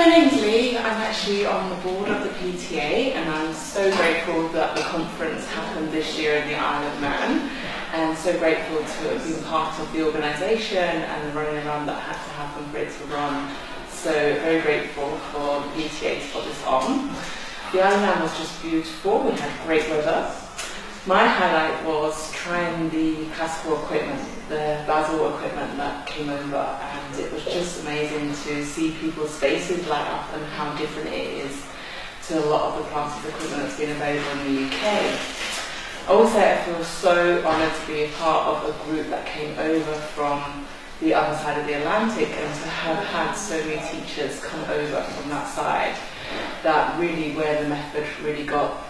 my name's Lee. I'm actually on the board of the PTA, and I'm so grateful that the conference happened this year in the Isle of Man, and so grateful to have been part of the organisation and the running around that had to happen for it to run. So very grateful for the PTA to put this on. The Isle of Man was just beautiful. We had great weather. My highlight was trying the classical equipment, the Basel equipment that came over, and it was just amazing to see people's faces light up and how different it is to a lot of the Pilates equipment that's been available in the UK. I will say I feel so honoured to be a part of a group that came over from the other side of the Atlantic, and to have had so many teachers come over from that side, that really where the method really got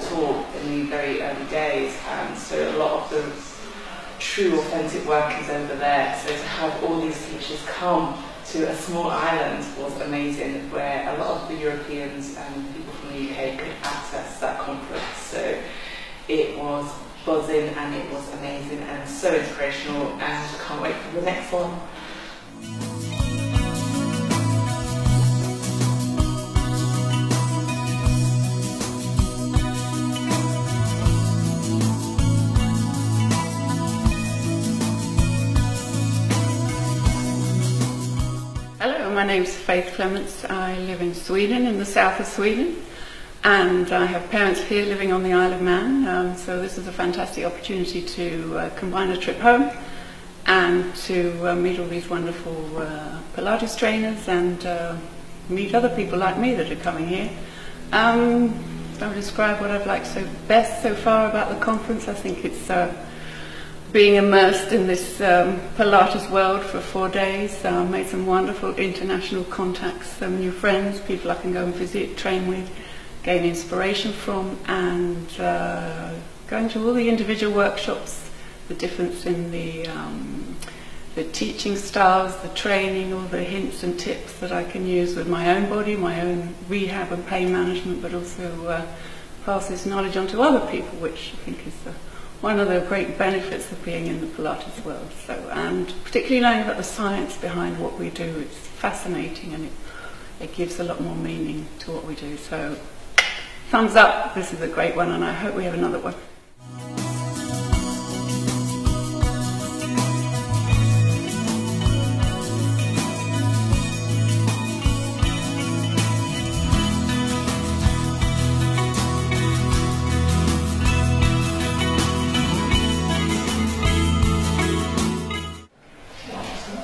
taught in the very early days, and so a lot of the true authentic work is over there. So to have all these teachers come to a small island was amazing, where a lot of the Europeans and people from the UK could access that conference. So it was buzzing and it was amazing and so inspirational, and can't wait for the next one. Hello, my name's Faith Clements. I live in Sweden, in the south of Sweden, and I have parents here living on the Isle of Man, so this is a fantastic opportunity to combine a trip home and to meet all these wonderful Pilates trainers and meet other people like me that are coming here. I would describe what I've liked best so far about the conference. I think it's being immersed in this Pilates world for 4 days. Made some wonderful international contacts, some new friends, people I can go and visit, train with, gain inspiration from, and going to all the individual workshops, the difference in the teaching styles, the training, all the hints and tips that I can use with my own body, my own rehab and pain management, but also pass this knowledge on to other people, which I think is one of the great benefits of being in the Pilates world. So, and particularly knowing about the science behind what we do, it's fascinating, and it gives a lot more meaning to what we do. So, thumbs up, this is a great one, and I hope we have another one.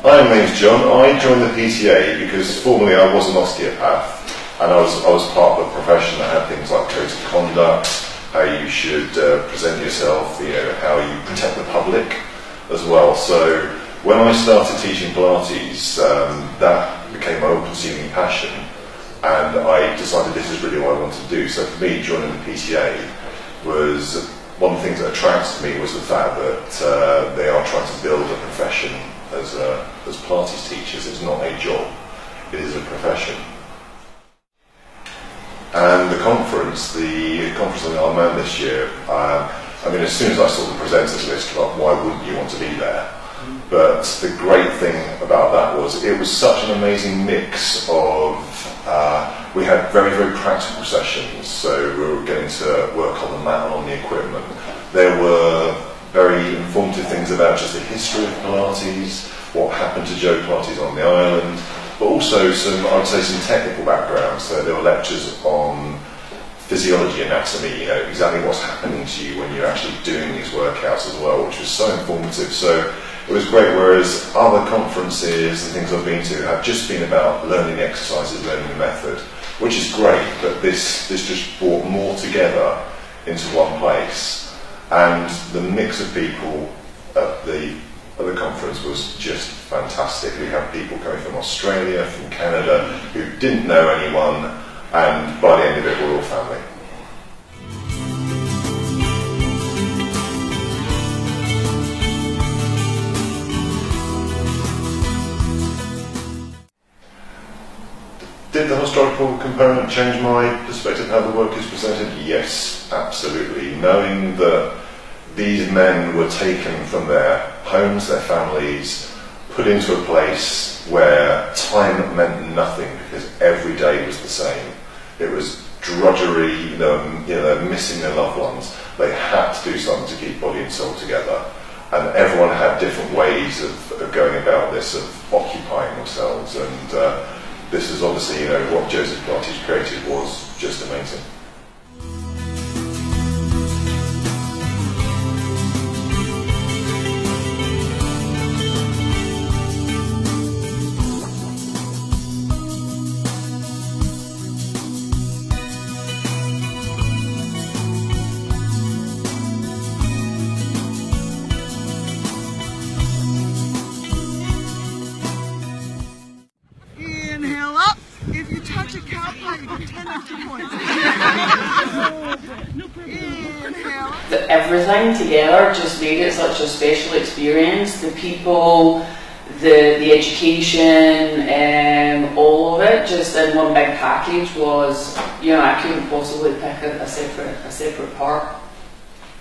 Hi, my name's John. I joined the PTA because formerly I was an osteopath, and I was part of a profession that had things like codes of conduct, how you should present yourself, how you protect the public as well. So when I started teaching Pilates, that became my all-consuming passion, and I decided this is really what I wanted to do. So for me, joining the PTA was one of the things that attracted me was the fact that they are trying to build a profession as Pilates teachers. It's not a job, it is a profession. And the conference on the Isle of Man this year, as soon as I saw the presenters list, why wouldn't you want to be there? But the great thing about that was it was such an amazing mix of, we had very, very practical sessions, so we were getting to work on the mat and on the equipment. There were very informative things about just the history of Pilates, what happened to Joe Pilates on the island, but also some technical backgrounds. So there were lectures on physiology, anatomy, exactly what's happening to you when you're actually doing these workouts as well, which was so informative. So it was great, whereas other conferences and things I've been to have just been about learning the exercises, learning the method, which is great, but this just brought more together into one place. And the mix of people at the conference was just fantastic. We had people coming from Australia, from Canada, who didn't know anyone, and by the end of it, we're all family. Did the historical component change my perspective of how the work is presented? Yes, absolutely. Knowing that these men were taken from their homes, their families, put into a place where time meant nothing because every day was the same. It was drudgery, they're missing their loved ones. They had to do something to keep body and soul together. And everyone had different ways of going about this, of occupying themselves. And this is obviously, what Joseph Pilates created was just amazing. Inhale up. If you touch a cow pie, you get 10 extra points. Inhale up. Everything together just made it such a special experience. The people, the education, all of it, just in one big package was, I couldn't possibly pick a separate part.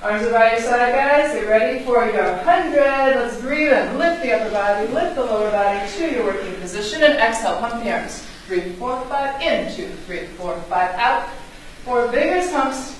Arms by your side, guys. Get ready for your 100. Let's breathe in. Lift the upper body, lift the lower body to your working position, and exhale. Pump the arms. 3, 4, 5. In. 2, 3, 4, 5. Out. 4 vigorous pumps.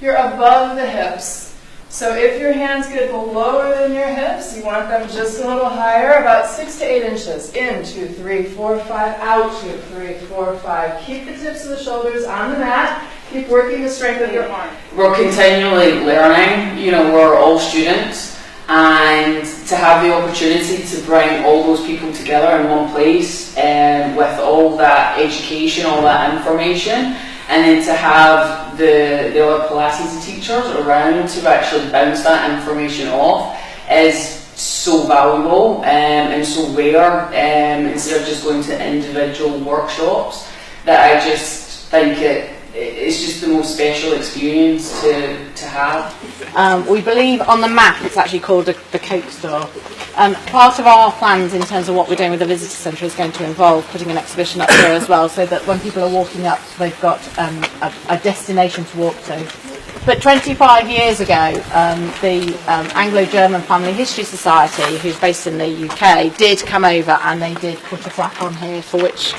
You're above the hips. So if your hands get lower than your hips, you want them just a little higher, about 6 to 8 inches. In. 2, 3, 4, 5. Out. 2, 3, 4, 5. Keep the tips of the shoulders on the mat. Keep working the strength of your arm. We're continually learning, we're all students, and to have the opportunity to bring all those people together in one place with all that education, all that information, and then to have the other Pilates teachers around to actually bounce that information off is so valuable and so rare, instead of just going to individual workshops, that I just think it's just the most special experience to have. We believe on the map it's actually called the Coke Store. Part of our plans in terms of what we're doing with the visitor centre is going to involve putting an exhibition up here as well, so that when people are walking up they've got a destination to walk to. But 25 years ago, the Anglo-German Family History Society, who's based in the UK, did come over and they did put a plaque on here, for which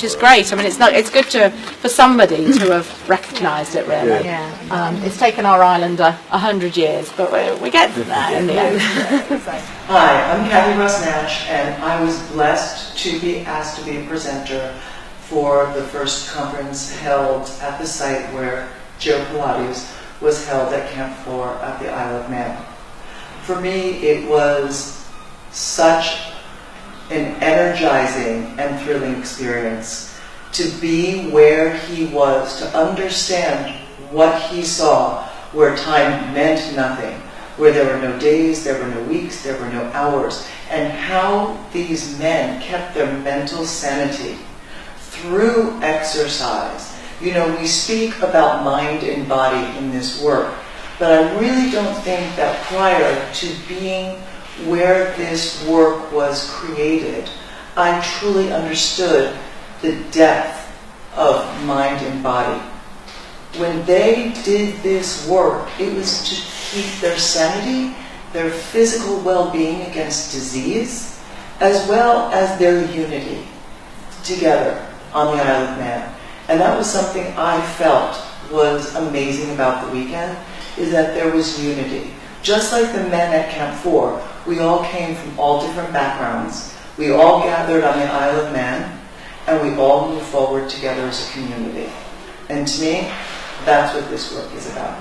is great. I mean, it's good for somebody to have recognised it, really. Yeah. It's taken our island 100 years, but we get there in the end. Hi, I'm Kathy Russ-Nash, and I was blessed to be asked to be a presenter for the first conference held at the site where Joe Pilates was held at Camp 4 at the Isle of Man. For me, it was such an energizing and thrilling experience to be where he was, to understand what he saw, where time meant nothing, where there were no days, there were no weeks, there were no hours, and how these men kept their mental sanity through exercise. We speak about mind and body in this work, but I really don't think that prior to being where this work was created, I truly understood the depth of mind and body. When they did this work, it was to keep their sanity, their physical well-being against disease, as well as their unity together on the Isle of Man. And that was something I felt was amazing about the weekend, is that there was unity. Just like the men at Camp 4, we all came from all different backgrounds. We all gathered on the Isle of Man, and we all moved forward together as a community. And to me, that's what this work is about.